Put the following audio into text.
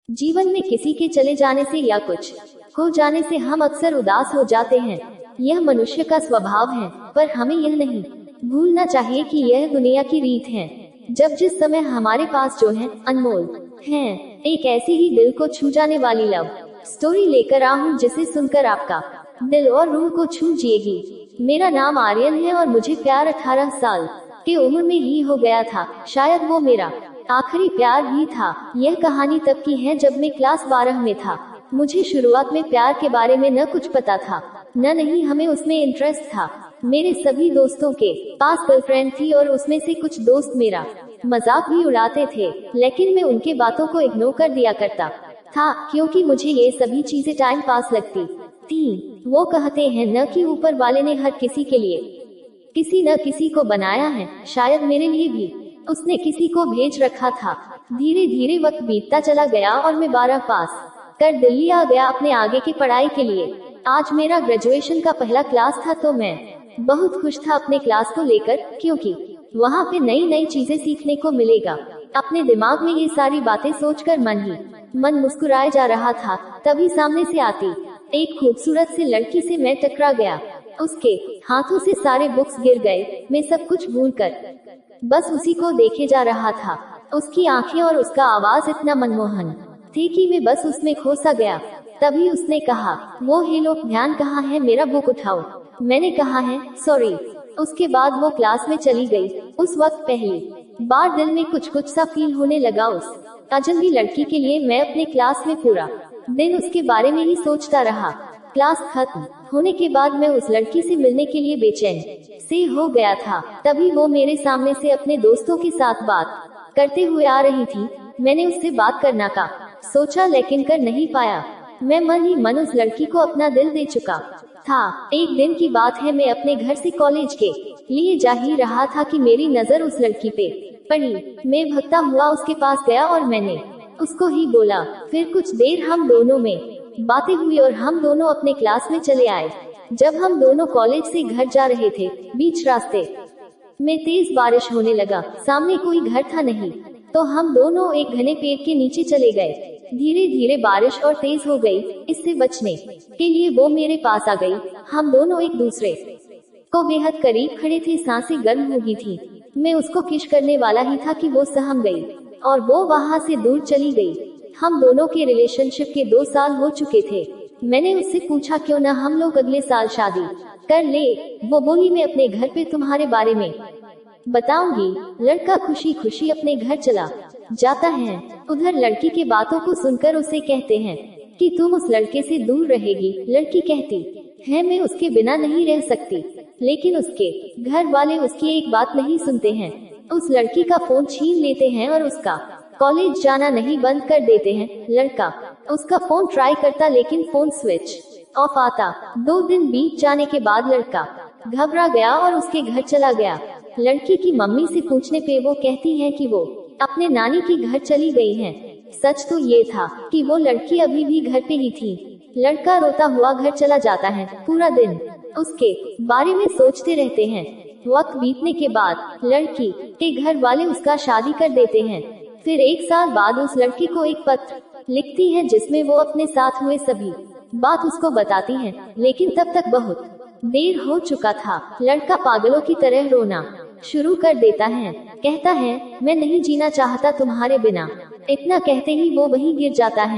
जीवन में किसी के चले जाने से या कुछ खो जाने से हम अक्सर उदास हो जाते हैं। यह मनुष्य का स्वभाव है, पर हमें यह नहीं भूलना चाहिए कि यह दुनिया की रीत है। जब जिस समय हमारे पास जो है अनमोल है, एक ऐसी ही दिल को छू जाने वाली लव स्टोरी लेकर आहूं जिसे सुनकर आपका दिल और रूह को छू जिएगी। मेरा नाम आर्यन है और मुझे प्यार 18 साल की उम्र में ही हो गया था। शायद वो मेरा आखिरी प्यार भी था। यह कहानी तब की है जब मैं क्लास 12 में था। मुझे शुरुआत में प्यार के बारे में न कुछ पता था, न नहीं हमें उसमें इंटरेस्ट था। मेरे सभी दोस्तों के पास गर्लफ्रेंड थी और उसमें से कुछ दोस्त मेरा मजाक भी उड़ाते थे, लेकिन मैं उनके बातों को इग्नोर कर दिया करता था, क्योंकि मुझे ये सभी चीजें टाइम पास लगती थी। वो कहते हैं न कि ऊपर वाले ने हर किसी के लिए किसी न किसी को बनाया है, शायद मेरे लिए भी उसने किसी को भेज रखा था। धीरे धीरे वक्त बीतता चला गया और मैं 12 पास कर दिल्ली आ गया अपने आगे की पढ़ाई के लिए। आज मेरा ग्रेजुएशन का पहला क्लास था, तो मैं बहुत खुश था अपने क्लास को लेकर, क्योंकि वहाँ पे नई नई चीजें सीखने को मिलेगा। अपने दिमाग में ये सारी बातें सोचकर मन मुस्कुराए जा रहा था। तभी सामने से आती एक खूबसूरत सी लड़की से मैं टकरा गया। उसके हाथों से सारे बुक्स गिर गए। मैं सब कुछ भूलकर बस उसी को देखे जा रहा था। उसकी आंखें और उसका आवाज इतना मनमोहन थी कि मैं बस उसमें खो सा गया। तभी उसने कहा, वो हेलो, ध्यान कहाँ है, मेरा बुक उठाओ। मैंने कहा है सॉरी। उसके बाद वो क्लास में चली गई। उस वक्त पहली बार दिल में कुछ कुछ सा फील होने लगा उस अजनबी लड़की के लिए। मैं अपने क्लास में पूरा दिन उसके बारे में ही सोचता रहा। क्लास खत्म होने के बाद मैं उस लड़की से मिलने के लिए बेचैन से हो गया था। तभी वो मेरे सामने से अपने दोस्तों के साथ बात करते हुए आ रही थी। मैंने उससे बात करना का सोचा, लेकिन कर नहीं पाया। मैं मन ही मन उस लड़की को अपना दिल दे चुका था। एक दिन की बात है, मैं अपने घर से कॉलेज के लिए जा ही रहा था कि मेरी नजर उस लड़की पे पड़ी। मैं भगता हुआ उसके पास गया और मैंने उसको ही बोला। फिर कुछ देर हम दोनों में बातें हुई और हम दोनों अपने क्लास में चले आए। जब हम दोनों कॉलेज से घर जा रहे थे, बीच रास्ते में तेज बारिश होने लगा। सामने कोई घर था नहीं, तो हम दोनों एक घने पेड़ के नीचे चले गए। धीरे धीरे बारिश और तेज हो गई। इससे बचने के लिए वो मेरे पास आ गई। हम दोनों एक दूसरे को बेहद करीब खड़े थे। सांसें गर्म हो गई थी। मैं उसको किस करने वाला ही था कि वो सहम गई और वो वहाँ से दूर चली गई। हम दोनों के रिलेशनशिप के 2 साल हो चुके थे। मैंने उससे पूछा, क्यों ना हम लोग अगले साल शादी कर ले। वो बोली, मैं अपने घर पे तुम्हारे बारे में बताऊंगी। लड़का खुशी खुशी अपने घर चला जाता है। उधर लड़की के बातों को सुनकर उसे कहते हैं कि तुम उस लड़के से दूर रहेगी। लड़की कहती है, मैं उसके बिना नहीं रह सकती। लेकिन उसके घर वाले उसकी एक बात नहीं सुनते हैं। उस लड़की का फोन छीन लेते हैं और उसका कॉलेज जाना नहीं बंद कर देते हैं। लड़का उसका फोन ट्राई करता, लेकिन फोन स्विच ऑफ आता। 2 दिन बीत जाने के बाद लड़का घबरा गया और उसके घर चला गया। लड़की की मम्मी से पूछने पे वो कहती है कि वो अपने नानी के घर चली गई है। सच तो ये था कि वो लड़की अभी भी घर पे ही थी। लड़का रोता हुआ घर चला जाता है। पूरा दिन उसके बारे में सोचते रहते हैं। वक्त बीतने के बाद लड़की के घर वाले उसका शादी कर देते हैं। फिर 1 साल बाद उस लड़की को एक पत्र लिखती है, जिसमें वो अपने साथ हुए सभी बात उसको बताती है। लेकिन तब तक बहुत देर हो चुका था। लड़का पागलों की तरह रोना शुरू कर देता है। कहता है, मैं नहीं जीना चाहता तुम्हारे बिना। इतना कहते ही वो वहीं गिर जाता है।